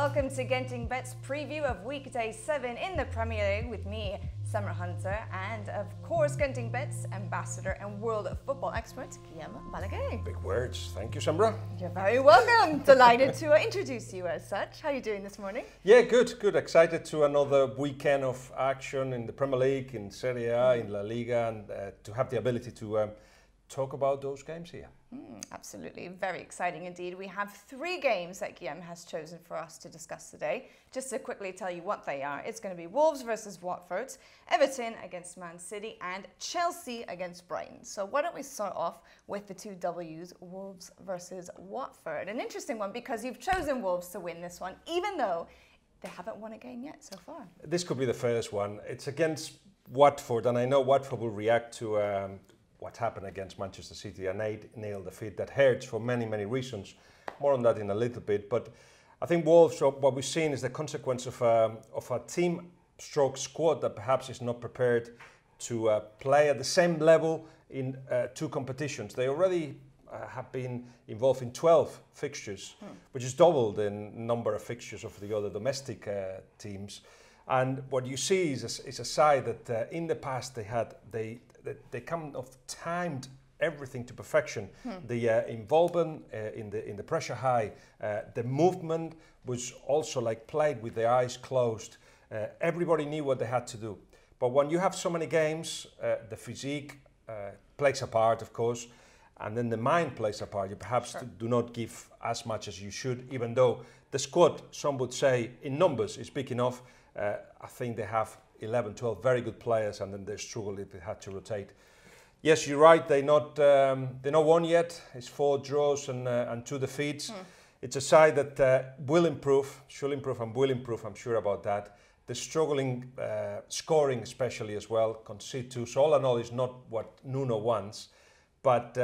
welcome to GentingBet's preview of weekday 7 in the Premier League with me, Summer Hunter, and of course GentingBet's ambassador and world football expert, Guillem Balague. Big words. Thank you, Sumra. You're very welcome. Delighted to introduce you as such. How are you doing this morning? Yeah, good. Excited to another weekend of action in the Premier League, in Serie A, in La Liga, and to have the ability to talk about those games here. Absolutely, very exciting indeed. We have 3 games that Guillem has chosen for us to discuss today. Just to quickly tell you what they are, it's going to be Wolves versus Watford, Everton against Man City, and Chelsea against Brighton. So why don't we start off with the 2 W's, Wolves versus Watford. An interesting one because you've chosen Wolves to win this one, even though they haven't won a game yet so far. This could be the first one. It's against Watford, and I know Watford will react to what happened against Manchester City, an 8-0 defeat that hurts for many, many reasons. More on that in a little bit. But I think Wolves, what we've seen is the consequence of a team stroke squad that perhaps is not prepared to play at the same level in 2 competitions. They already have been involved in 12 fixtures, which is double the number of fixtures of the other domestic teams. And what you see is a side that in the past they kind of timed everything to perfection. The involvement in the pressure high, the movement was also like played with the eyes closed. Everybody knew what they had to do. But when you have so many games, the physique plays a part, of course, and then the mind plays a part. You perhaps do not give as much as you should, even though the squad, some would say, in numbers is big enough. I think they have 11, 12 very good players, and then they struggle if they had to rotate. Yes, you're right. They're not won yet. It's 4 draws and 2 defeats. It's a side that will improve, should improve, and will improve. I'm sure about that. They're struggling scoring, especially as well. Concede 2. So all in all, is not what Nuno wants, but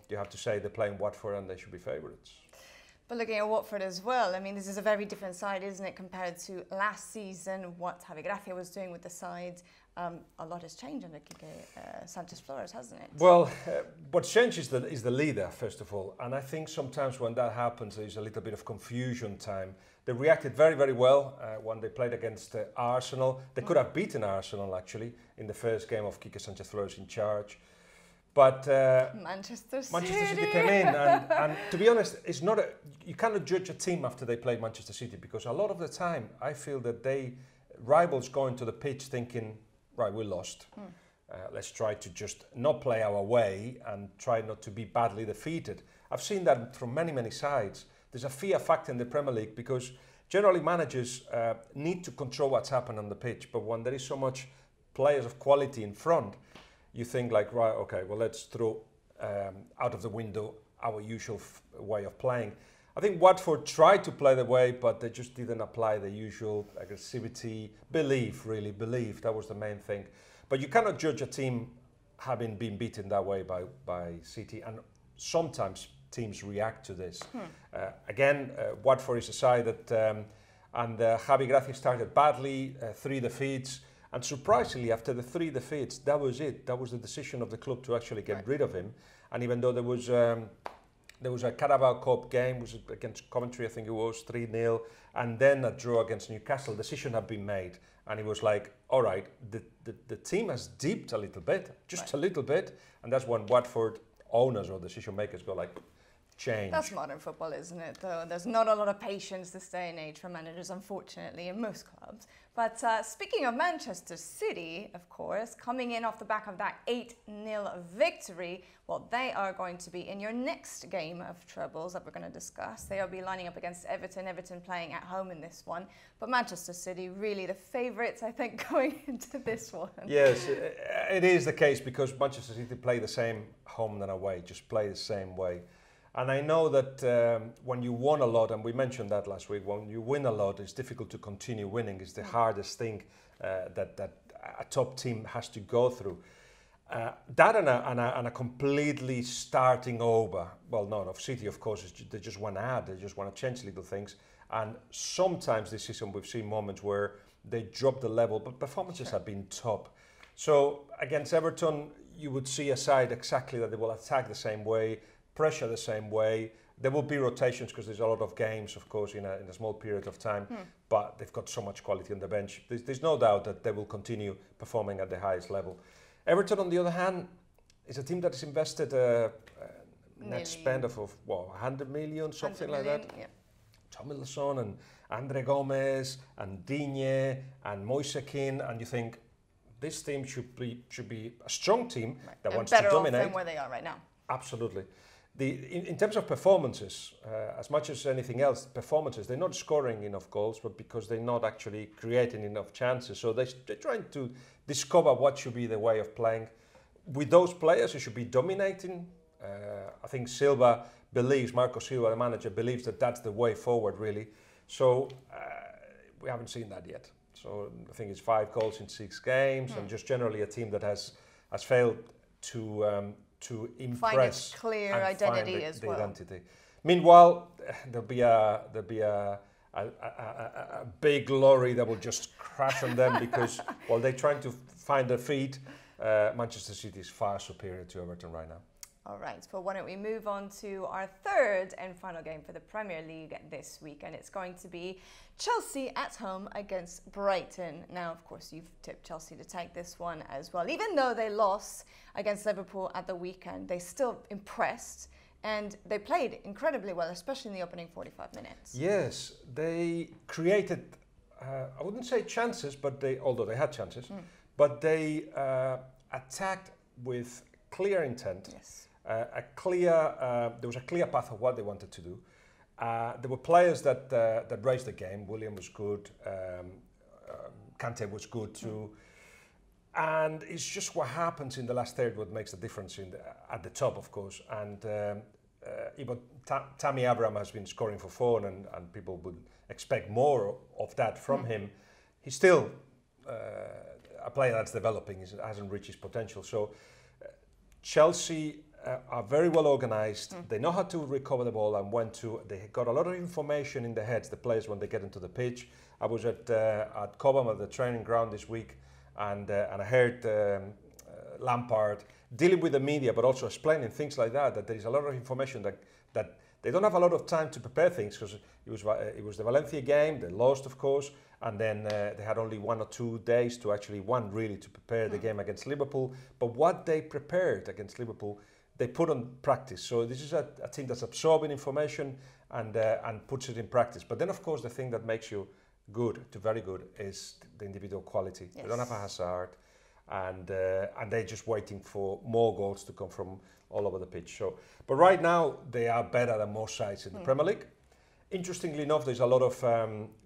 you have to say they're playing Watford and they should be favourites. But looking at Watford as well, I mean, this is a very different side, isn't it, compared to last season, what Javi Gracia was doing with the side. A lot has changed under Quique Sanchez-Flores, hasn't it? Well, what's changed is the leader, first of all. And I think sometimes when that happens, there's a little bit of confusion time. They reacted very, very well when they played against Arsenal. They could have beaten Arsenal, actually, in the first game of Quique Sanchez-Flores in charge. But Manchester City came in, and to be honest, it's not you cannot judge a team after they played Manchester City, because a lot of the time I feel that rivals go into the pitch thinking, right, we lost. Let's try to just not play our way and try not to be badly defeated. I've seen that from many, many sides. There's a fear factor in the Premier League because generally managers need to control what's happening on the pitch, but when there is so much players of quality in front, you think like, right, okay, well, let's throw out of the window our usual way of playing. I think Watford tried to play the way, but they just didn't apply the usual aggressivity, belief. That was the main thing. But you cannot judge a team having been beaten that way by City, and sometimes teams react to this. Again, Watford is a side that, and Javi Gracia started badly, 3 defeats. And surprisingly, after the 3 defeats, that was it. That was the decision of the club to actually get rid of him. And even though there was a Carabao Cup game, was against Coventry, I think it was 3-0, and then a draw against Newcastle, decision had been made, and it was like, all right, the team has dipped a little bit, just a little bit, and that's when Watford owners or decision makers go like, change. That's modern football, isn't it, though? There's not a lot of patience this day and age for managers, unfortunately, in most clubs. But speaking of Manchester City, of course, coming in off the back of that 8-0 victory, well, they are going to be in your next game of troubles that we're going to discuss. They'll be lining up against Everton playing at home in this one. But Manchester City, really the favourites, I think, going into this one. Yes, it is the case because Manchester City play the same home than away, just play the same way. And I know that when you won a lot, and we mentioned that last week, when you win a lot, it's difficult to continue winning. It's the hardest thing that a top team has to go through. That and a completely starting over. Well, no, of City, of course, they just want to add, they just want to change little things. And sometimes this season we've seen moments where they drop the level, but performances have been top. So against Everton, you would see a side exactly that they will attack the same way, pressure the same way. There will be rotations because there's a lot of games, of course, in a small period of time, but they've got so much quality on the bench. There's no doubt that they will continue performing at the highest level. Everton, on the other hand, is a team that has invested net spend of 100 million, something 100 million, like that. Yeah. Tomilson and Andre Gomez and Digne and Moise Kean, and you think this team should be a strong team that wants to dominate. Better off than where they are right now. Absolutely. In terms of performances, as much as anything else, performances, they're not scoring enough goals, but because they're not actually creating enough chances. So they're trying to discover what should be the way of playing. With those players, you should be dominating. I think Marco Silva, the manager, believes that that's the way forward, really. So we haven't seen that yet. So I think it's 5 goals in 6 games, and just generally a team that has failed to impress, find its clear identity as well. Identity. Meanwhile, there'll be a big lorry that will just crash on them because while they're trying to find their feet, Manchester City is far superior to Everton right now. All right, well, why don't we move on to our third and final game for the Premier League this week, and it's going to be Chelsea at home against Brighton. Now, of course, you've tipped Chelsea to take this one as well. Even though they lost against Liverpool at the weekend, they still impressed, and they played incredibly well, especially in the opening 45 minutes. Yes, they created, I wouldn't say chances, but although they had chances, but they attacked with clear intent. Yes. There was a clear path of what they wanted to do. There were players that raised the game. Guillem was good. Kante was good too. And it's just what happens in the last third what makes the difference at the top, of course. And Tammy Abraham has been scoring for fun, and people would expect more of that from him. He's still a player that's developing. He hasn't reached his potential. So Chelsea are very well organised. They know how to recover the ball and they got a lot of information in their heads, the players, when they get into the pitch. I was at Cobham at the training ground this week, and I heard Lampard dealing with the media, but also explaining things like that there is a lot of information that they don't have a lot of time to prepare things, because it was the Valencia game. They lost, of course, and then they had only 1 or 2 days to prepare the game against Liverpool. But what they prepared against Liverpool, they put on practice. So this is a team that's absorbing information and puts it in practice. But then, of course, the thing that makes you good to very good is the individual quality. Yes. They don't have a Hazard, and they're just waiting for more goals to come from all over the pitch. So, but right now they are better than most sides in the Premier League. Interestingly enough, there's a lot of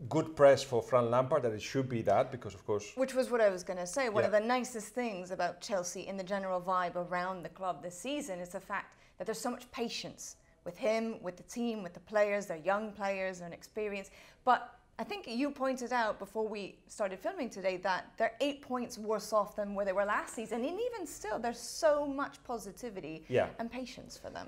good press for Frank Lampard, that it should be that, because of course... Which was what I was going to say. One of the nicest things about Chelsea in the general vibe around the club this season is the fact that there's so much patience with him, with the team, with the players. They're young players, they're inexperienced. But I think you pointed out before we started filming today that they're 8 points worse off than where they were last season. And even still, there's so much positivity and patience for them.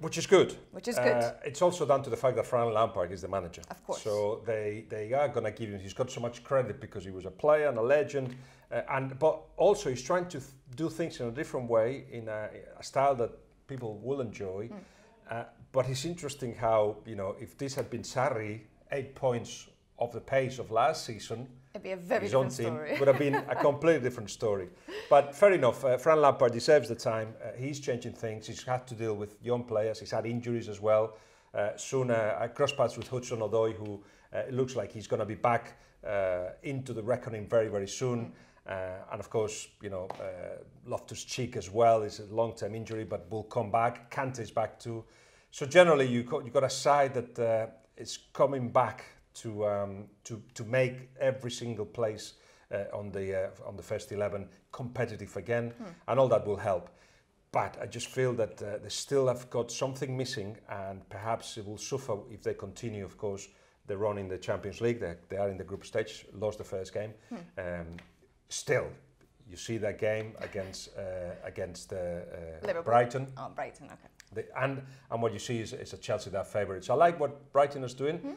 Which is good. Which is good. It's also down to the fact that Frank Lampard is the manager. Of course. So they are going to give him, he's got so much credit because he was a player and a legend, but also he's trying to do things in a different way, in a style that people will enjoy. But it's interesting how, if this had been Sarri, 8 points of the pace of last season, it'd be a very different story. Would have been a completely different story. But fair enough, Frank Lampard deserves the time. He's changing things. He's had to deal with young players. He's had injuries as well. Soon cross paths with Hudson-Odoi, who looks like he's going to be back into the reckoning very, very soon. And of course, Loftus-Cheek as well is a long-term injury, but will come back. Kante is back too. So generally, you've got a side that is coming back to make every single place on the first 11 competitive again, and all that will help. But I just feel that they still have got something missing, and perhaps it will suffer if they continue. Of course, they run in the Champions League. They are in the group stage. Lost the first game. Still, you see that game against Brighton. Oh, Brighton. Okay. And what you see is a Chelsea that are favourites. I like what Brighton is doing.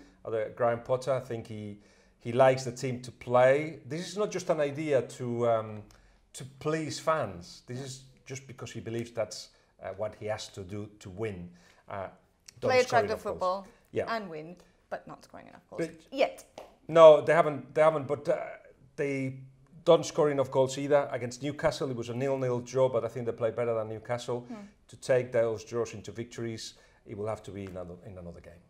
Graham Potter, I think he likes the team to play. This is not just an idea to please fans. This is just because he believes that's what he has to do to win. Play attractive football yeah. and win, but not scoring enough goals But yet. No, they haven't, but they don't score enough goals either. Against Newcastle, it was a 0-0 draw, but I think they play better than Newcastle. To take those draws into victories, it will have to be in another game.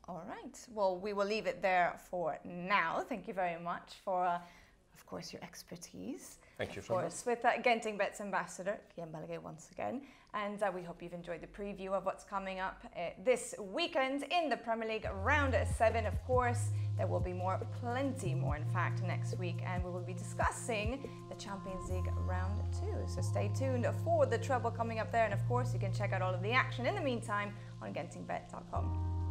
All right. Well, we will leave it there for now. Thank you very much for, of course, your expertise. Thank you so much. Of course, with GentingBet's ambassador, Guillem Balague, once again. And we hope you've enjoyed the preview of what's coming up this weekend in the Premier League round 7. Of course, there will be plenty more, in fact, next week. And we will be discussing the Champions League round 2. So stay tuned for the treble coming up there. And of course, you can check out all of the action in the meantime on GentingBet.com.